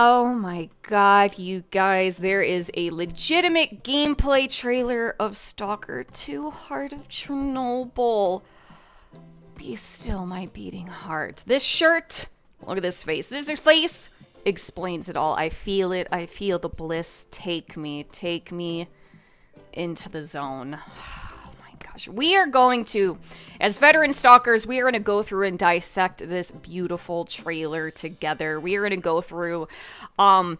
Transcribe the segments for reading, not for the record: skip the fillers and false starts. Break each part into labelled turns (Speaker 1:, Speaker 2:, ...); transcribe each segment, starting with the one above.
Speaker 1: Oh my god, you guys, there is a legitimate gameplay trailer of Stalker 2 Heart of Chernobyl. Be still, my beating heart. This shirt, look at this face. This face explains it all. I feel it. I feel the bliss. Take me into the zone. Gosh, we are going to, as veteran stalkers, we are going to go through and dissect this beautiful trailer together. We are going to go through, I'm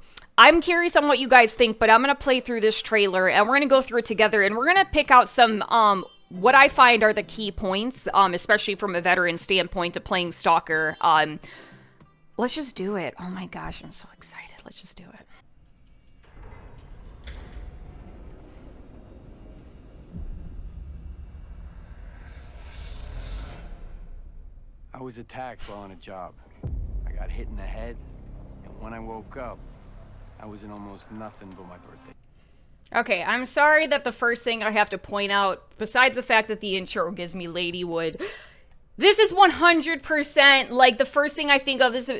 Speaker 1: curious on what you guys think, but I'm going to play through this trailer and we're going to go through it together and we're going to pick out some, what I find are the key points, especially from a veteran standpoint of playing Stalker. Let's just do it. Oh my gosh, I'm so excited. Let's just do it.
Speaker 2: I was attacked while on a job. I got hit in the head, and when I woke up, I was in almost nothing but my birthday.
Speaker 1: Okay, I'm sorry that the first thing I have to point out, besides the fact that the intro gives me Ladywood, this is 100%, like, the first thing I think of is...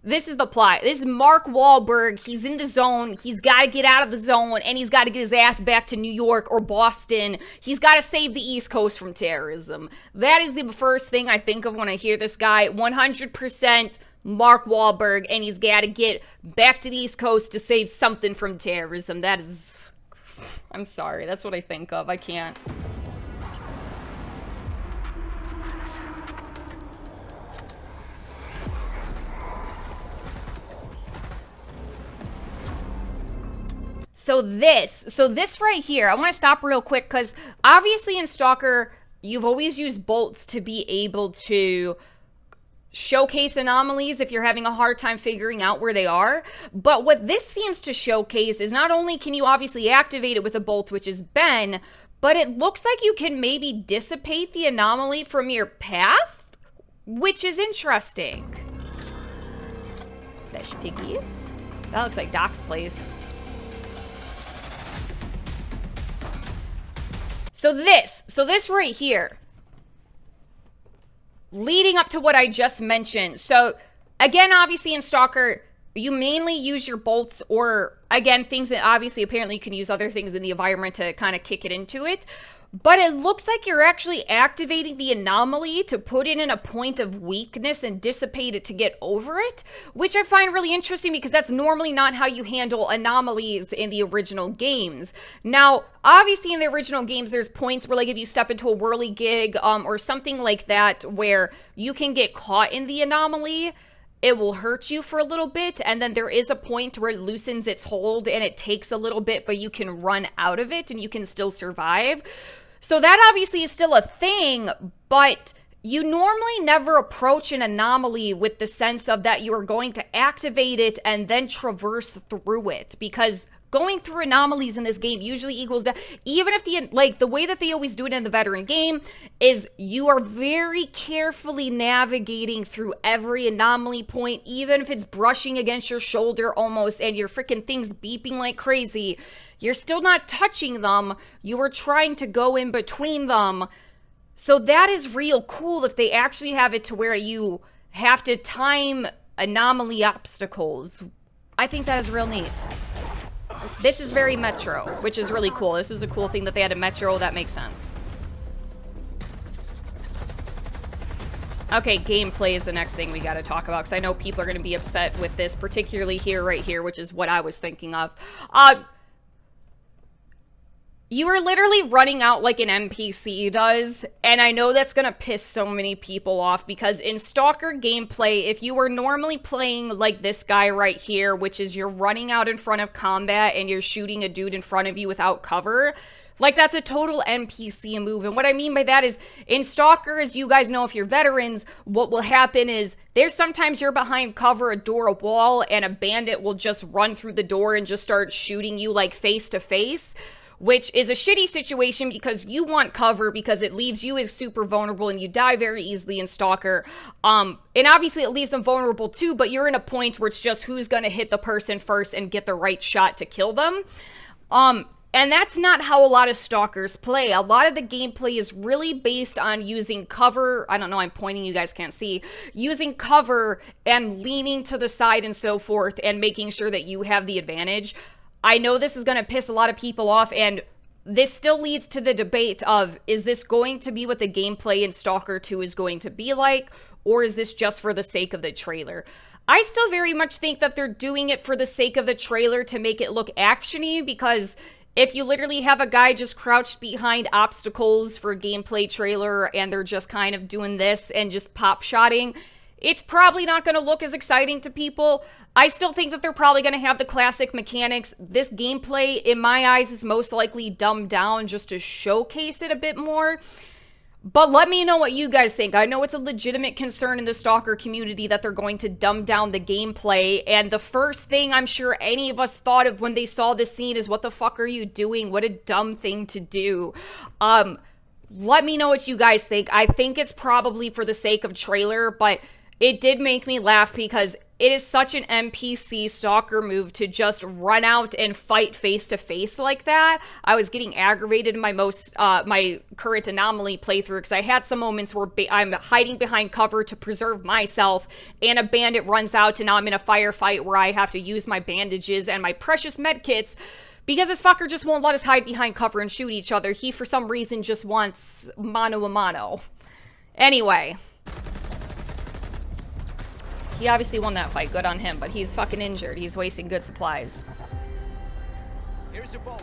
Speaker 1: This is the plot. This is Mark Wahlberg. He's in the zone. He's got to get out of the zone, and he's got to get his ass back to New York or Boston. He's got to save the East Coast from terrorism. That is the first thing I think of when I hear this guy. 100% Mark Wahlberg, and he's got to get back to the East Coast to save something from terrorism. That is... I'm sorry. That's what I think of. I can't... So this right here, I want to stop real quick because obviously in Stalker, you've always used bolts to be able to showcase anomalies if you're having a hard time figuring out where they are. But what this seems to showcase is not only can you obviously activate it with a bolt, which is Ben, but it looks like you can maybe dissipate the anomaly from your path, which is interesting. Fish piggies. That looks like Doc's place. So this right here, leading up to what I just mentioned. So again, obviously in Stalker, you mainly use your bolts or, again, things that obviously apparently you can use other things in the environment to kind of kick it into it. But it looks like you're actually activating the anomaly to put it in a point of weakness and dissipate it to get over it, which I find really interesting because that's normally not how you handle anomalies in the original games. Now, obviously in the original games, there's points where, like, if you step into a whirligig or something like that where you can get caught in the anomaly, it will hurt you for a little bit, and then there is a point where it loosens its hold and it takes a little bit, but you can run out of it and you can still survive. So that obviously is still a thing, but you normally never approach an anomaly with the sense of that you are going to activate it and then traverse through it, because going through anomalies in this game usually equals to, even if the way that they always do it in the veteran game is you are very carefully navigating through every anomaly point, even if it's brushing against your shoulder almost and your freaking thing's beeping like crazy. You're still not touching them. You are trying to go in between them. So that is real cool if they actually have it to where you have to time anomaly obstacles. I think that is real neat. This is very Metro, which is really cool. This is a cool thing that they had in Metro. That makes sense. Okay, gameplay is the next thing we got to talk about, because I know people are going to be upset with this, particularly here, right here, which is what I was thinking of. You are literally running out like an NPC does, and I know that's gonna piss so many people off, because in Stalker gameplay, if you were normally playing like this guy right here, which is you're running out in front of combat and you're shooting a dude in front of you without cover, like, that's a total NPC move. And what I mean by that is, in Stalker, as you guys know if you're veterans, what will happen is there's sometimes you're behind cover, a door, a wall, and a bandit will just run through the door and just start shooting you like face to face, which is a shitty situation because you want cover, because it leaves you as super vulnerable and you die very easily in Stalker. And obviously it leaves them vulnerable too, but you're in a point where it's just who's going to hit the person first and get the right shot to kill them. And that's not how a lot of stalkers play. A lot of the gameplay is really based on using cover. I don't know, I'm pointing, you guys can't see. Using cover and leaning to the side and so forth and making sure that you have the advantage. I know this is going to piss a lot of people off, and this still leads to the debate of, is this going to be what the gameplay in Stalker 2 is going to be like, or is this just for the sake of the trailer? I still very much think that they're doing it for the sake of the trailer to make it look actiony, because if you literally have a guy just crouched behind obstacles for a gameplay trailer and they're just kind of doing this and just pop-shotting, it's probably not going to look as exciting to people. I still think that they're probably going to have the classic mechanics. This gameplay, in my eyes, is most likely dumbed down just to showcase it a bit more. But let me know what you guys think. I know it's a legitimate concern in the Stalker community that they're going to dumb down the gameplay. And the first thing I'm sure any of us thought of when they saw this scene is, what the fuck are you doing? What a dumb thing to do. Let me know what you guys think. I think it's probably for the sake of trailer, but it did make me laugh because it is such an NPC Stalker move to just run out and fight face to face like that. I was getting aggravated in my current Anomaly playthrough because I had some moments where I'm hiding behind cover to preserve myself, and a bandit runs out, and now I'm in a firefight where I have to use my bandages and my precious medkits because this fucker just won't let us hide behind cover and shoot each other. He, for some reason, just wants mano a mano. Anyway. He obviously won that fight. Good on him, but he's fucking injured. He's wasting good supplies.
Speaker 2: Here's your bolt.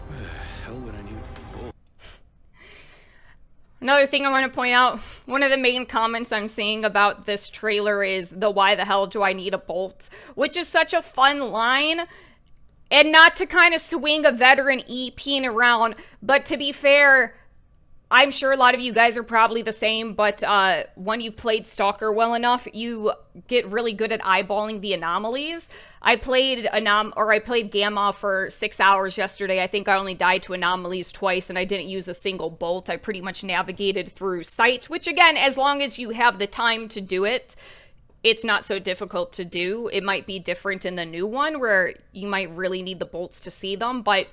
Speaker 2: Where the hell would I need a bolt?
Speaker 1: Another thing I want to point out, one of the main comments I'm seeing about this trailer is the "why the hell do I need a bolt?" which is such a fun line. And not to kind of swing a veteran EPing around, but to be fair, I'm sure a lot of you guys are probably the same, but when you've played Stalker well enough, you get really good at eyeballing the anomalies. I played Gamma for 6 hours yesterday. I think I only died to anomalies twice, and I didn't use a single bolt. I pretty much navigated through sight, which again, as long as you have the time to do it, it's not so difficult to do. It might be different in the new one, where you might really need the bolts to see them, but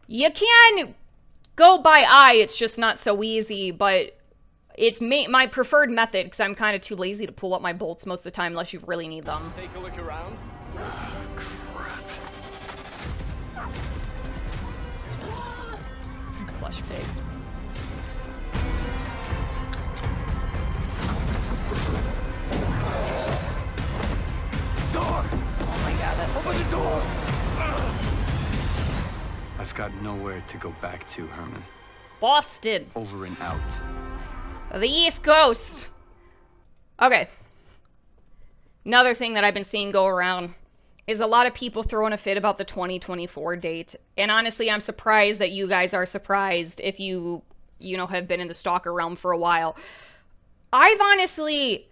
Speaker 1: you can go by eye. It's just not so easy, but it's my preferred method because I'm kind of too lazy to pull up my bolts most of the time unless you really need them.
Speaker 2: Take a look around. Crap.
Speaker 1: Flush pig.
Speaker 2: Door!
Speaker 1: Oh my god, that's
Speaker 2: Open the door! I've got nowhere to go back to, Herman.
Speaker 1: Boston.
Speaker 2: Over and out.
Speaker 1: The East Coast. Okay. Another thing that I've been seeing go around is a lot of people throwing a fit about the 2024 date. And honestly, I'm surprised that you guys are surprised if you have been in the Stalker realm for a while. I've honestly,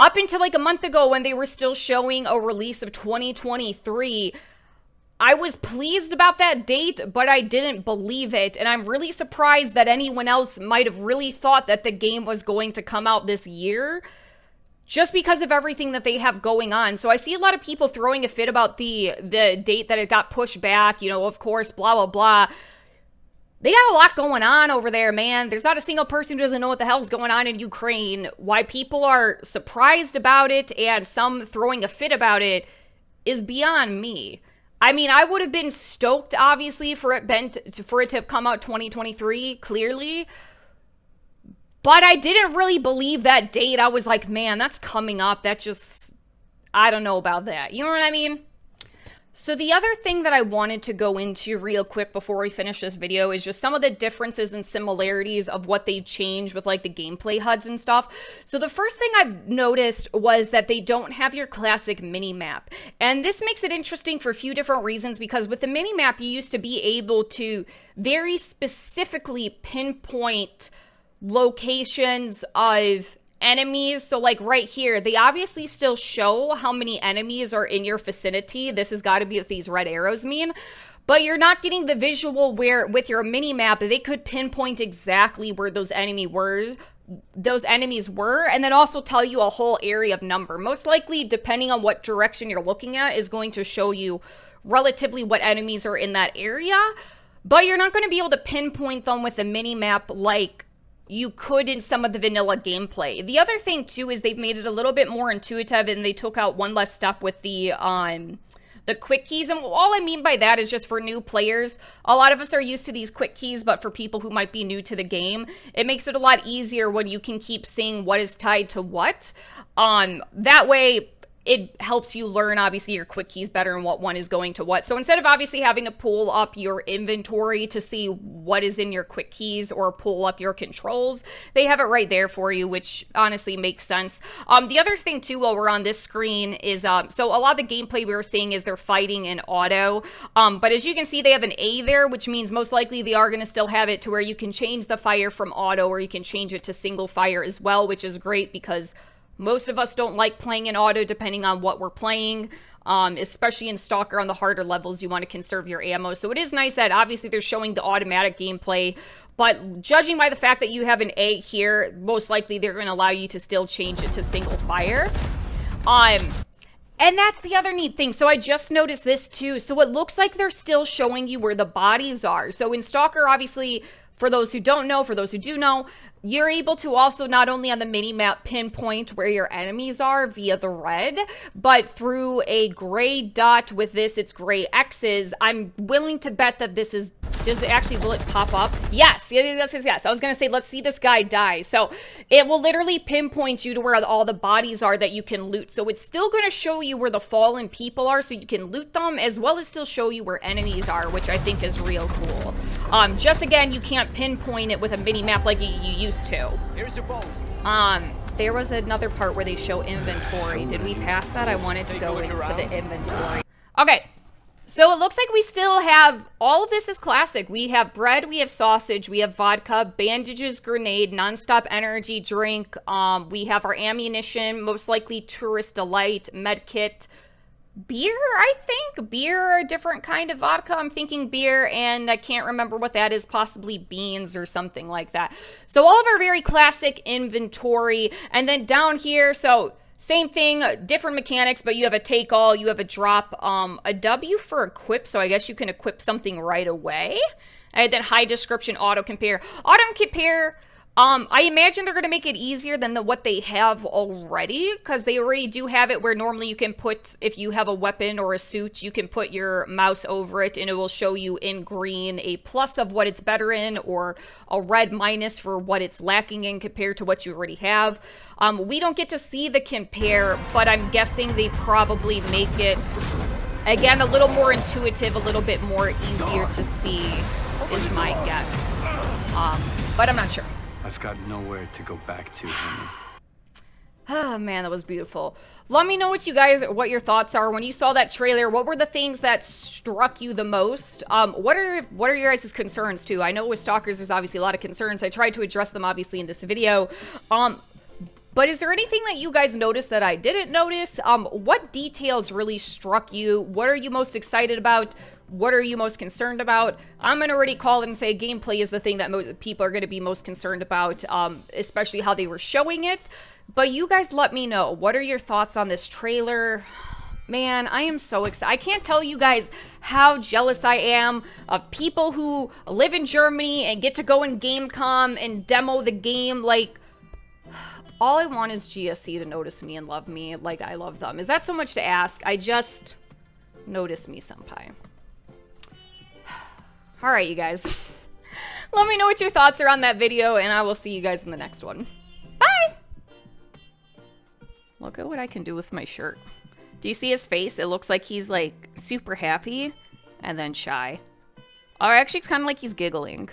Speaker 1: up until like a month ago when they were still showing a release of 2023, I was pleased about that date, but I didn't believe it. And I'm really surprised that anyone else might have really thought that the game was going to come out this year, just because of everything that they have going on. So I see a lot of people throwing a fit about the date that it got pushed back, of course, blah, blah, blah. They got a lot going on over there, man. There's not a single person who doesn't know what the hell's going on in Ukraine. Why people are surprised about it and some throwing a fit about it is beyond me. I mean, I would have been stoked, obviously, for it to have come out 2023, clearly. But I didn't really believe that date. I was like, man, that's coming up. That just, I don't know about that. You know what I mean? So the other thing that I wanted to go into real quick before we finish this video is just some of the differences and similarities of what they changed with like the gameplay HUDs and stuff. So the first thing I've noticed was that they don't have your classic mini-map. And this makes it interesting for a few different reasons, because with the mini-map, you used to be able to very specifically pinpoint locations of enemies. So like right here, they obviously still show how many enemies are in your vicinity. This has got to be what these red arrows mean. But you're not getting the visual where with your mini map they could pinpoint exactly where those enemies were, and then also tell you a whole area of number. Most likely, depending on what direction you're looking at, is going to show you relatively what enemies are in that area, but you're not going to be able to pinpoint them with a mini-map like you could in some of the vanilla gameplay. The other thing, too, is they've made it a little bit more intuitive, and they took out one less step with the quick keys. And all I mean by that is just for new players. A lot of us are used to these quick keys, but for people who might be new to the game, it makes it a lot easier when you can keep seeing what is tied to what. That way, it helps you learn, obviously, your quick keys better and what one is going to what. So instead of obviously having to pull up your inventory to see what is in your quick keys or pull up your controls, they have it right there for you, which honestly makes sense. The other thing, too, while we're on this screen is, so a lot of the gameplay we were seeing is they're fighting in auto. But as you can see, they have an A there, which means most likely they are going to still have it to where you can change the fire from auto, or you can change it to single fire as well, which is great because most of us don't like playing in auto depending on what we're playing, especially in Stalker on the harder levels. You want to conserve your ammo. So it is nice that obviously they're showing the automatic gameplay, but judging by the fact that you have an A here, most likely they're going to allow you to still change it to single fire. And that's the other neat thing. So I just noticed this too. So it looks like they're still showing you where the bodies are. So in Stalker, obviously, for those who don't know, for those who do know, you're able to also not only on the mini-map pinpoint where your enemies are via the red, but through a gray dot with this, it's gray X's. I'm willing to bet that this is, will it pop up? Yes, yes. I was going to say, let's see this guy die. So it will literally pinpoint you to where all the bodies are that you can loot. So it's still going to show you where the fallen people are so you can loot them, as well as still show you where enemies are, which I think is real cool. Just again, you can't pinpoint it with a mini-map like you used to.
Speaker 2: Here's your bolt.
Speaker 1: There was another part where they show inventory. Did we pass that? I wanted to go into the inventory. Okay, so it looks like we still have, all of this is classic. We have bread, we have sausage, we have vodka, bandages, grenade, nonstop energy drink. We have our ammunition, most likely tourist delight, med kit, beer, I think. Beer, a different kind of vodka. I'm thinking beer, and I can't remember what that is. Possibly beans or something like that. So all of our very classic inventory. And then down here, so same thing, different mechanics, but you have a take all, you have a drop, a W for equip, so I guess you can equip something right away. And then high description, auto compare. Auto compare, I imagine they're going to make it easier than what they have already, because they already do have it where normally you can put, if you have a weapon or a suit, you can put your mouse over it and it will show you in green a plus of what it's better in, or a red minus for what it's lacking in compared to what you already have. We don't get to see the compare, but I'm guessing they probably make it, again, a little more intuitive, a little bit more easier to see, is my guess. But I'm not sure.
Speaker 2: I've got nowhere to go back to, Henry.
Speaker 1: Oh man, that was beautiful. Let me know what your thoughts are when you saw that trailer. What were the things that struck you the most? What are your guys' concerns too? I know with Stalkers there's obviously a lot of concerns. I tried to address them obviously in this video. But is there anything that you guys noticed that I didn't notice? What details really struck you? What are you most excited about? What are you most concerned about? I'm going to already call it and say gameplay is the thing that most people are going to be most concerned about, especially how they were showing it. But you guys let me know. What are your thoughts on this trailer? Man, I am so excited. I can't tell you guys how jealous I am of people who live in Germany and get to go in GameCom and demo the game. Like, all I want is GSC to notice me and love me like I love them. Is that so much to ask? I just notice me, senpai. All right, you guys. Let me know what your thoughts are on that video, and I will see you guys in the next one. Bye! Look at what I can do with my shirt. Do you see his face? It looks like he's, like, super happy and then shy. Or actually, it's kind of like he's giggling.